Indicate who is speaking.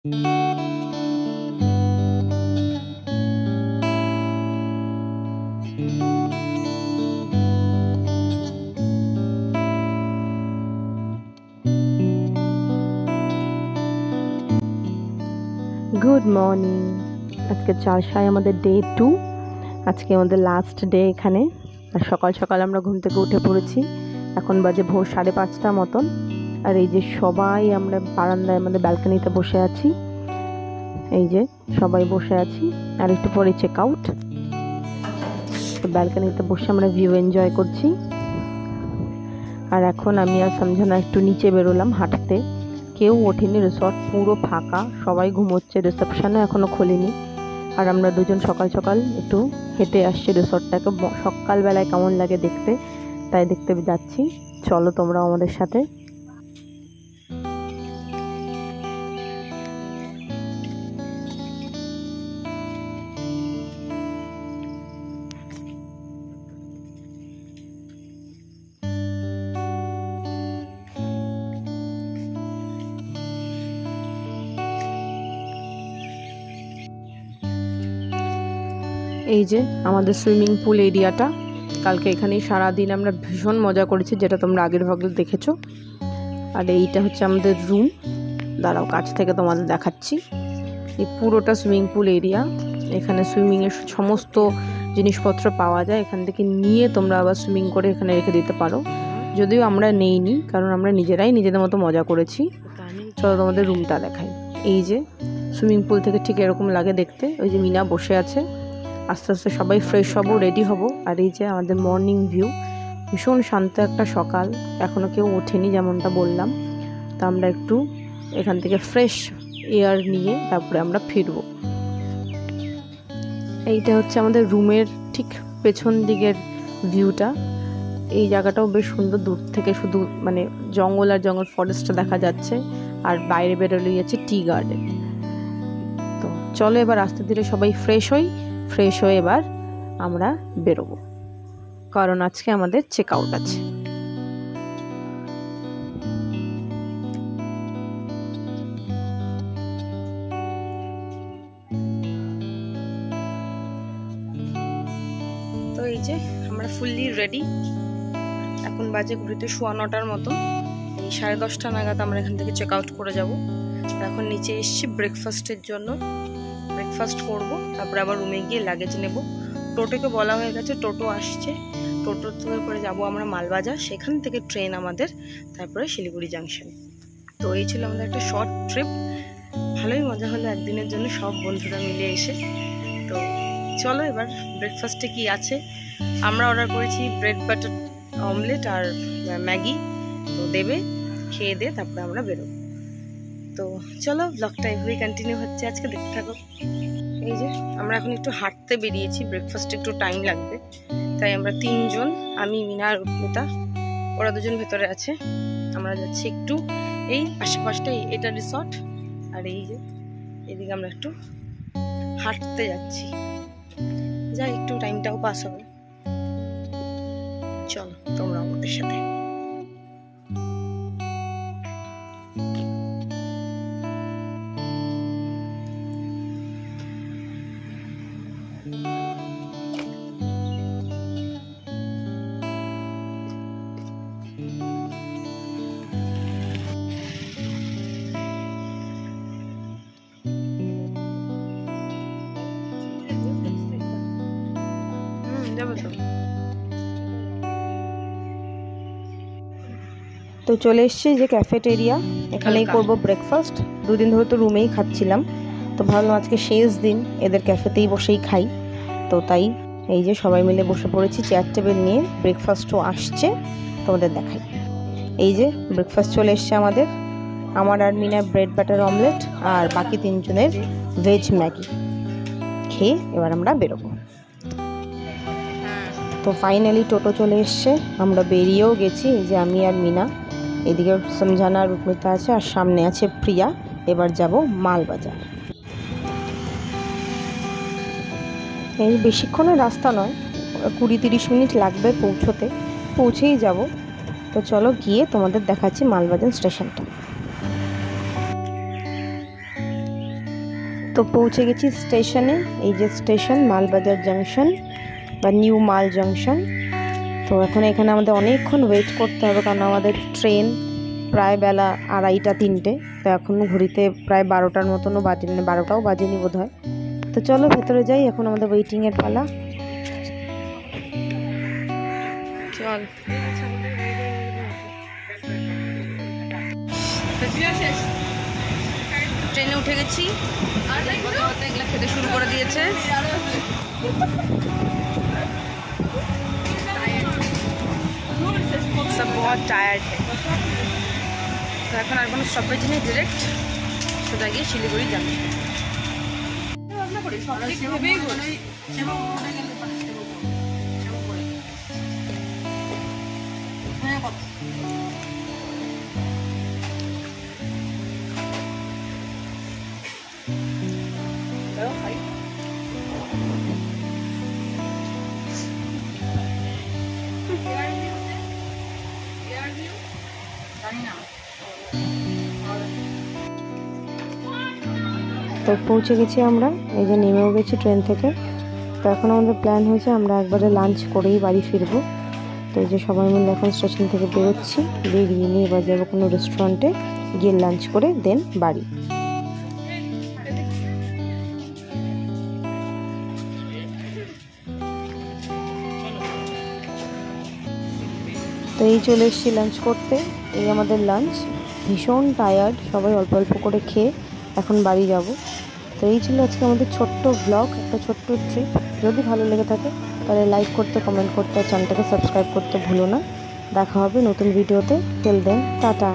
Speaker 1: Good morning. আজকে চারশায় আমাদের day 2। আজকে আমাদের লাস্ট ডে এখানে। আর সকাল সকাল আমরা ঘুম থেকে উঠে পড়েছি। এখন বাজে ভোর 5:30 মতন। আর এই যে সবাই আমরা বারান্দায় আমাদের ব্যালকনিতে বসে আছি। এই যে সবাই বসে আছি, আর একটু পরে চেক আউট। তো ব্যালকনিতে বসে আমরা ভিউ এনজয় করছি। আর এখন আমি আর সমঝানা একটু নিচে বেরোলাম হাঁটতে। কেউ ওঠেনি, রিসর্ট পুরো ফাঁকা, সবাই ঘুমোচ্ছে, রিসেপশনও এখনও খোলেনি। আর আমরা দুজন সকাল সকাল একটু হেঁটে আসছি রিসর্টটাকে। সকালবেলায় কেমন লাগে দেখতে, তাই দেখতে যাচ্ছি। চলো তোমরাও আমাদের সাথে। এই যে আমাদের সুইমিং পুল এরিয়াটা। কালকে এখানেই সারাদিন আমরা ভীষণ মজা করেছি, যেটা তোমরা আগের ভাগে দেখেছো। আর এইটা হচ্ছে আমাদের রুম। দাঁড়াও কাছ থেকে তোমাদের দেখাচ্ছি। এই পুরোটা সুইমিং পুল এরিয়া। এখানে সুইমিংয়ের সমস্ত জিনিসপত্র পাওয়া যায়। এখান থেকে নিয়ে তোমরা আবার সুইমিং করে এখানে রেখে দিতে পারো। যদিও আমরা নেইনি, কারণ আমরা নিজেরাই নিজেদের মতো মজা করেছি। চলো তোমাদের রুমটা দেখাই। এই যে সুইমিং পুল থেকে ঠিক এরকম লাগে দেখতে। ওই যে মিনা বসে আছে। আস্তে আস্তে সবাই ফ্রেশ হবো, রেডি হব। আর এই যে আমাদের মর্নিং ভিউ, ভীষণ শান্ত একটা সকাল। এখনও কেউ ওঠেনি, যেমনটা বললাম। তা আমরা একটু এখান থেকে ফ্রেশ এয়ার নিয়ে তারপরে আমরা ফিরব। এইটা হচ্ছে আমাদের রুমের ঠিক পেছন দিকের ভিউটা। এই জায়গাটাও বেশ সুন্দর। দূর থেকে শুধু মানে জঙ্গল আর জঙ্গল, ফরেস্টটা দেখা যাচ্ছে। আর বাইরে বেরোলেই আছে টি গার্ডেন। তো চলো এবার আস্তে ধীরে সবাই ফ্রেশ হয়ে এবার আমরা বেরোবো, কারণ আজকে আমাদের চেক আউট আছে। তো এই যে আমরা ফুললি রেডি। এখন বাজে ঘুরিতে 9:15 মতো। এই 10:30 নাগাদ আমরা এখান থেকে চেক আউট করে যাব। এখন নিচে এসেছি ব্রেকফাস্টের জন্য। ব্রেকফাস্ট করব, তারপরে আবার রুমে গিয়ে লাগেজ নেব। টোটোকে বলা হয়ে গেছে, টোটো আসছে। টোটো করে যাব আমরা মালবাজার, সেখান থেকে ট্রেন আমাদের, তারপরে শিলিগুড়ি জাংশন। তো এই ছিল আমাদের একটা শর্ট ট্রিপ। ভালোই মজা হলো একদিনের জন্য সব বন্ধুরা মিলে এসে। তো চলো এবার ব্রেকফাস্টে কি আছে। আমরা অর্ডার করেছি ব্রেড বাটার অমলেট আর ম্যাগি। তো দেবে, খেয়ে দিয়ে তারপরে আমরা বেরোবো। তো চলো ব্লগটা এভাবেই কন্টিনিউ হচ্ছে, আজকে দেখতে থাকো। এই যে আমরা এখন একটু হাঁটতে বেরিয়েছি। ব্রেকফাস্টে একটু টাইম লাগবে, তাই আমরা 3 জন, আমি, মিনা আর উৎমিতা, ওরা 2 জন ভেতরে আছে। আমরা যাচ্ছি একটু এই আশেপাশটা, এটা রিসর্ট। আর এই যে এদিকে আমরা একটু হাঁটতে যাচ্ছি, যাই একটু টাইমটাও পাস হবে। চলো তোমরা আমাদের সাথে। তো চলে এসছি যে ক্যাফেটেরিয়া, এখানেই করব ব্রেকফাস্ট। 2 দিন ধরে তো রুমেই খাচ্ছিলাম, তো ভাবলাম আজকে শেষ দিন, এদের ক্যাফেতেই বসেই খাই। তো তাই এই যে সবাই মিলে বসে পড়েছি চেয়ার টেবিল নিয়ে। ব্রেকফাস্টও আসছে, তোমাদের দেখাই। এই যে ব্রেকফাস্ট চলে এসছে আমাদের। আমার আর মিনার ব্রেড বাটার অমলেট, আর বাকি 3 জনের ভেজ ম্যাগি। খেয়ে এবার আমরা বেরোবো। তো ফাইনালি টোটো চলে এসছে, আমরা বেরিয়েও গেছি। এই যে আমি আর মিনা, এদিকে সমঝানা আর রুকমিতা আছে, আর সামনে আছে প্রিয়া। এবার যাব মালবাজার। এই বেশিক্ষণের রাস্তা নয়, 20-30 মিনিট লাগবে পৌঁছতে, পৌঁছেই যাব। তো চলো গিয়ে তোমাদের দেখাচ্ছি মালবাজার স্টেশনটা। তো পৌঁছে গেছি স্টেশনে। এই যে স্টেশন মালবাজার জাংশন বা নিউ মাল জাংশন। তো এখন এখানে আমাদের অনেকক্ষণ ওয়েট করতে হবে, কারণ আমাদের ট্রেন প্রায় বেলা 2:30-3টে। তো এখন ঘড়িতে প্রায় 12টার মতনও বাজেনি, 12টাও বাজেনি বোধ হয়। তো চলো ভেতরে যাই, এখন আমাদের ওয়েটিংয়ের পালা। চল ট্রেনে উঠে গেছি, এগুলো খেতে শুরু করে দিয়েছে। सब बहुत टायर्ड है। तो এখন আর কোনো স্টপেজ নেই, ডিরেক্ট সোজা গিয়ে শিলিগুড়ি যাবে। তো পৌঁছে গেছি আমরা, এই যে নেমেও গেছি ট্রেন থেকে। তো এখন আমাদের প্ল্যান হয়েছে আমরা একবারে লাঞ্চ করেই বাড়ি ফিরবো। তো এই যে সবাই মিলে এখন স্টেশন থেকে বেরোচ্ছি, বেরিয়ে নিয়ে এবার যাবো কোনো রেস্টুরেন্টে, গিয়ে লাঞ্চ করে দেন বাড়ি। তো এই চলে এসেছি লাঞ্চ করতে, এই আমাদের লাঞ্চ। ভীষণ টায়ার্ড, সবাই অল্প অল্প করে খেয়ে এখন বাড়ি যাব। তো এই ছিল আজকে আমাদের ছোট্ট ব্লগ, একটা ছোট্ট ট্রিপ। যদি ভালো লেগে থাকে তাহলে লাইক করতে, কমেন্ট করতে আর চ্যানেলটাকে সাবস্ক্রাইব করতে ভুলো না। দেখা হবে নতুন ভিডিওতে। Till then tata.